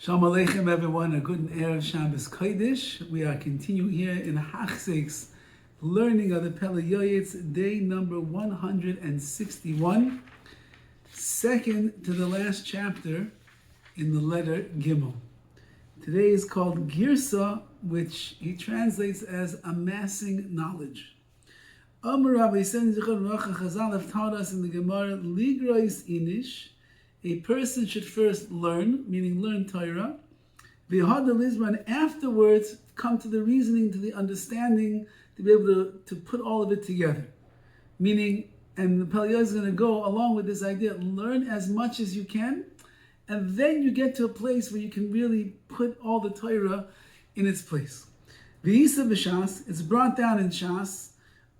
Shalom Aleichem, everyone. A good Erev Shabbos Kodesh. We are continuing here in Hachsek's learning of the Pele Yoetz, day number 161, second to the last chapter in the letter Gimel. Today is called Girsa, which he translates as amassing knowledge. Rabbi Chazal have taught us in the Gemara, Ligrois Inish, a person should first learn, meaning learn Torah, and afterwards come to the reasoning, to the understanding, to be able to put all of it together. Meaning, and the Pele Yoetz is going to go along with this idea, learn as much as you can, and then you get to a place where you can really put all the Torah in its place. V'isa b'shas, it's brought down in Shas,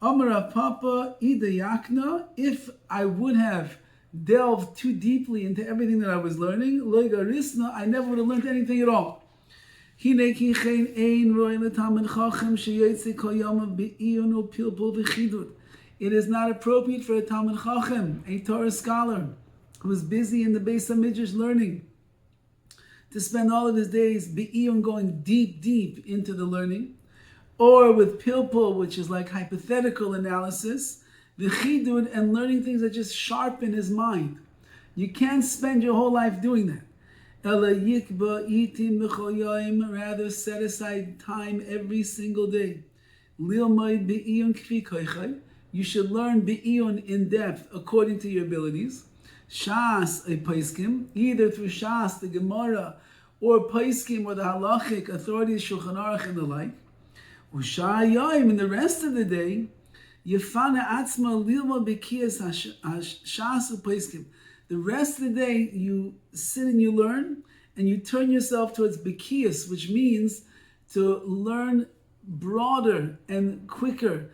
Amar Papa Ida Yakna, if I would have delved too deeply into everything that I was learning, I never would have learned anything at all. It is not appropriate for a Talmid Chacham, a Torah scholar, who is busy in the Beis HaMidrash learning, to spend all of his days going deep into the learning, or with pilpul, which is like hypothetical analysis, the chidud, and learning things that just sharpen his mind. You can't spend your whole life doing that. Rather, set aside time every single day. You should learn be'iyun in depth according to your abilities. Shas a paiskim, either through Shas, the Gemara, or paiskim, or the halachic authorities, Shulchan Aruch, and the like. Ushayayim, in the rest of the day, the rest of the day, you sit and you learn, and you turn yourself towards Bekias, which means to learn broader and quicker,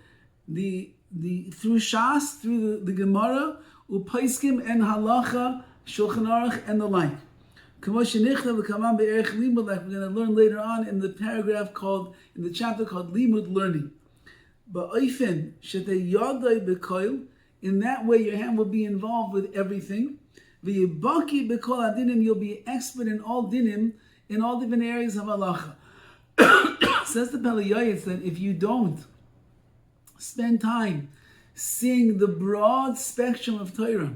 through Shas, through the Gemara, Upaiskim and Halacha, Shulchan Aruch, and the like. Like we're going to learn later on in the chapter called Limud Learning. In that way, your hand will be involved with everything. You'll be expert in all dinim, in all different areas of halacha. Says the Pele Yoetz that if you don't spend time seeing the broad spectrum of Torah,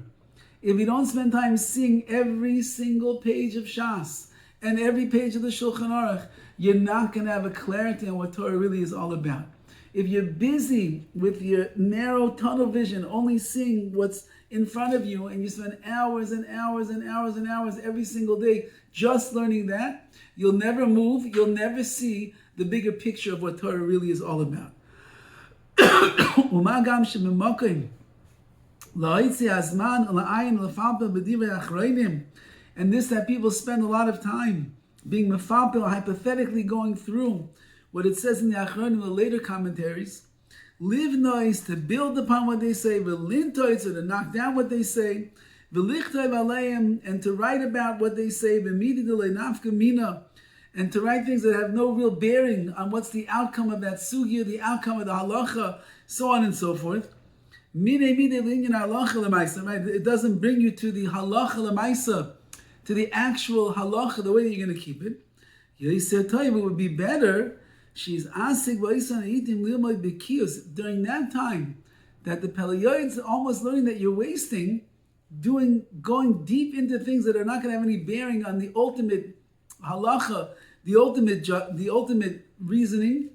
if you don't spend time seeing every single page of Shas and every page of the Shulchan Aruch, you're not going to have a clarity on what Torah really is all about. If you're busy with your narrow tunnel vision, only seeing what's in front of you, and you spend hours and hours and hours and hours every single day just learning that, you'll never move, you'll never see the bigger picture of what Torah really is all about. And this, that people spend a lot of time being mefapel, hypothetically going through what it says in the Achronim, the later commentaries. Live noise, to build upon what they say, v'lintoitz, or to knock down what they say, v'lichtoi v'aleim, and to write about what they say, v'midi delei nafka mina, and to write things that have no real bearing on what's the outcome of that sugya, the outcome of the halacha, so on and so forth. It doesn't bring you to the halacha l'maisa, to the actual halacha, the way that you're going to keep it. It would be better, she's asik during that time that the Pele Yoetz is almost learning that you're wasting, going deep into things that are not going to have any bearing on the ultimate halacha, the ultimate reasoning.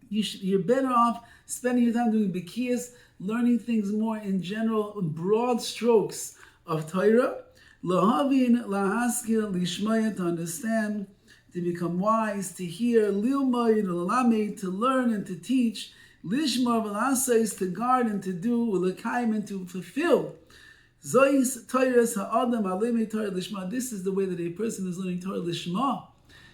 You're better off spending your time doing Bekiyas, learning things more in general, broad strokes of Torah. Lahavin, lahaskil, lishmaya, to understand, to become wise, to hear, lilmoid, lalamed, to learn and to teach, lishmar, velasais, to guard and to do, ulakaim, and to fulfill. Zois, Torahs, ha'adam, aleme, Torah, lishma. This is the way that a person is learning Torah, lishma.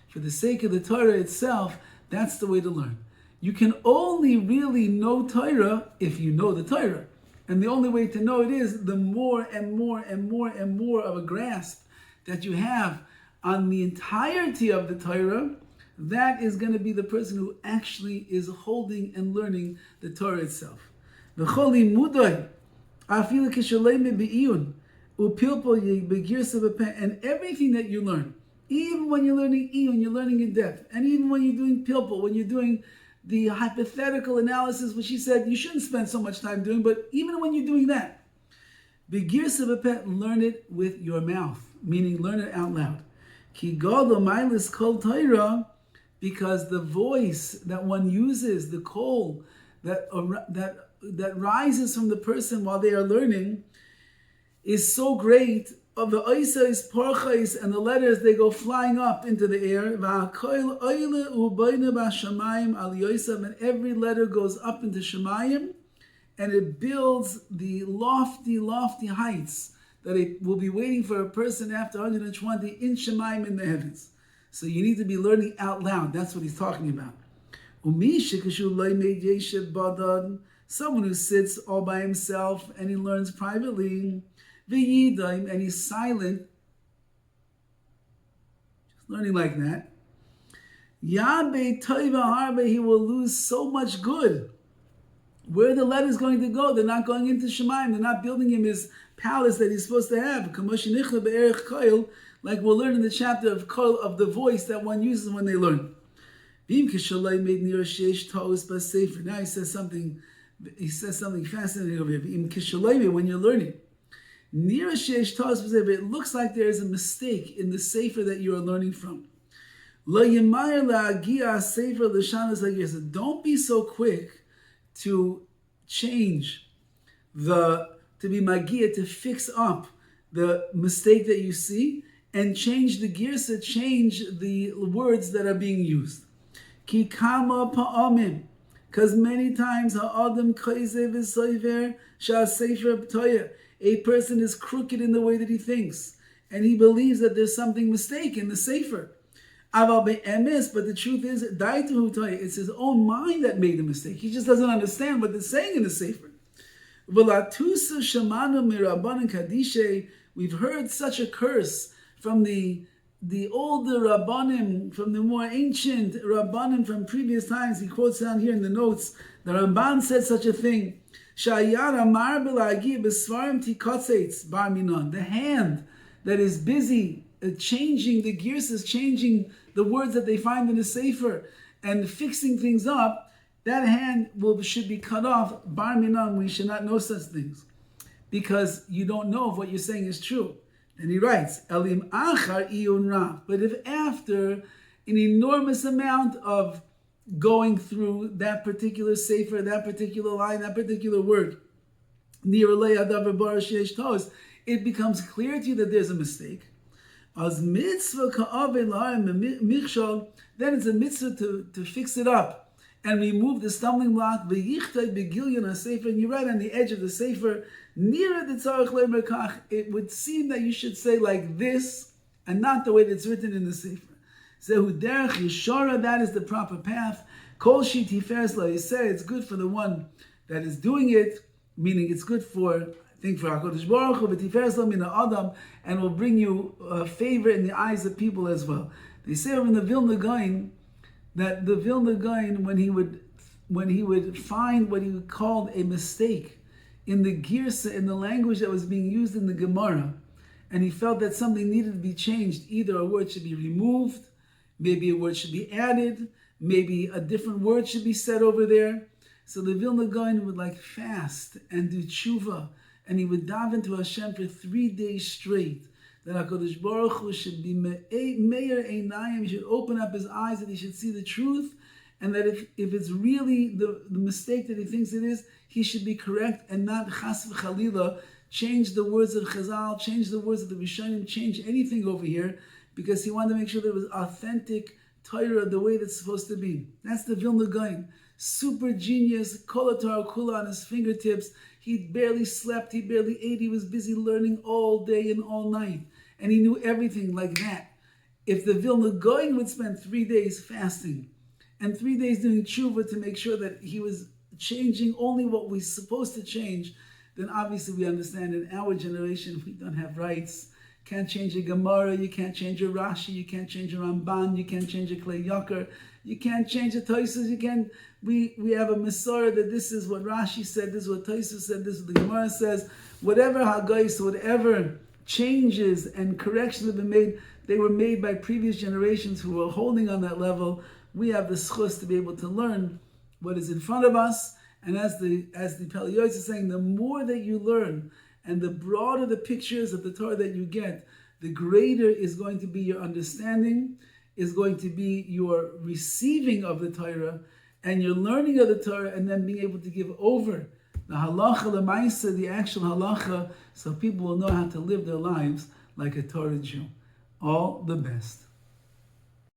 For the sake of the Torah itself, that's the way to learn. You can only really know Torah if you know the Torah. And the only way to know it is the more and more and more and more of a grasp that you have on the entirety of the Torah. That is going to be the person who actually is holding and learning the Torah itself. And everything that you learn, Even when you're learning E, when you're learning in depth, and even when you're doing pilpul, when you're doing the hypothetical analysis, which he said you shouldn't spend so much time doing, but even when you're doing that, begirsa b'peh, learn it with your mouth, meaning learn it out loud. Ki gadol mailis kol Torah, because the voice that one uses, the kol that rises from the person while they are learning, is so great. Of the oisais, porchais, and the letters, they go flying up into the air. And every letter goes up into Shemayim, and it builds the lofty, lofty heights that it will be waiting for a person after 120 in Shemayim in the heavens. So you need to be learning out loud. That's what he's talking about. Someone who sits all by himself and he learns privately, and he's silent, just learning like that, he will lose so much good. Where are the letters going to go? They're not going into Shemayim. They're not building him his palace that he's supposed to have. Like we'll learn in the chapter of Kol, of the voice that one uses when they learn. Now he says something fascinating over here. When you're learning, it looks like there is a mistake in the sefer that you are learning from. Don't be so quick to change to be magia, to fix up the mistake that you see, and change the girsa, change the words that are being used. Ki kama pa'amim, because many times ha'adam kaizev v'soiver sha'sefer b'toya, a person is crooked in the way that he thinks, and he believes that there's something mistaken in the sefer. But the truth is, it's his own mind that made the mistake. He just doesn't understand what they're saying in the sefer. We've heard such a curse from the older Rabbanim, from the more ancient Rabbanim from previous times. He quotes down here in the notes, the Ramban said such a thing. The hand that is busy changing the girsas, changing the words that they find in the sefer, and fixing things up, that hand should be cut off. Bar minan, we should not know such things, because you don't know if what you're saying is true. And he writes, Elim achar iyun rav. But if after an enormous amount of going through that particular sefer, that particular line, that particular word, it becomes clear to you that there's a mistake, then it's a mitzvah to fix it up and remove the stumbling block. And you write on the edge of the sefer, it would seem that you should say like this and not the way that's written in the sefer. That is the proper path. It's good for the one that is doing it, meaning it's good for HaKadosh Baruch Hu, and will bring you favor in the eyes of people as well. They say over in the Vilna Gaon that the Vilna Gaon, when he would find what he called a mistake in the girsa, in the language that was being used in the Gemara, and he felt that something needed to be changed, either a word should be removed, maybe a word should be added, maybe a different word should be said over there. So the Vilna Gaon would fast and do tshuva, and he would daven to Hashem for 3 days straight, that HaKadosh Baruch Hu should be meir einayim, he should open up his eyes, that he should see the truth, and that if it's really the mistake that he thinks it is, he should be correct and not chas v'chalila, change the words of Chazal, change the words of the Rishonim, change anything over here, because he wanted to make sure that it was authentic Torah the way that's supposed to be. That's the Vilna Gaon. Super genius, Kol Torah Kula on his fingertips. He barely slept, he barely ate, he was busy learning all day and all night. And he knew everything like that. If the Vilna Gaon would spend 3 days fasting and 3 days doing tshuva to make sure that he was changing only what we're supposed to change, then obviously we understand in our generation we don't have rights. Can't change a Gemara, you can't change a Rashi, you can't change a Ramban, you can't change a Klei Yakar, you can't change a Tosfos, you can't. We have a Masorah that this is what Rashi said, this is what Tosfos said, this is what the Gemara says. Whatever Hagais, whatever changes and corrections have been made, They were made by previous generations who were holding on that level. We have the schus to be able to learn what is in front of us. And as the Pele Yoetz is saying, the more that you learn and the broader the pictures of the Torah that you get, the greater is going to be your understanding, is going to be your receiving of the Torah, and your learning of the Torah, and then being able to give over the halacha, l'maisa, the actual halacha, so people will know how to live their lives like a Torah Jew. All the best.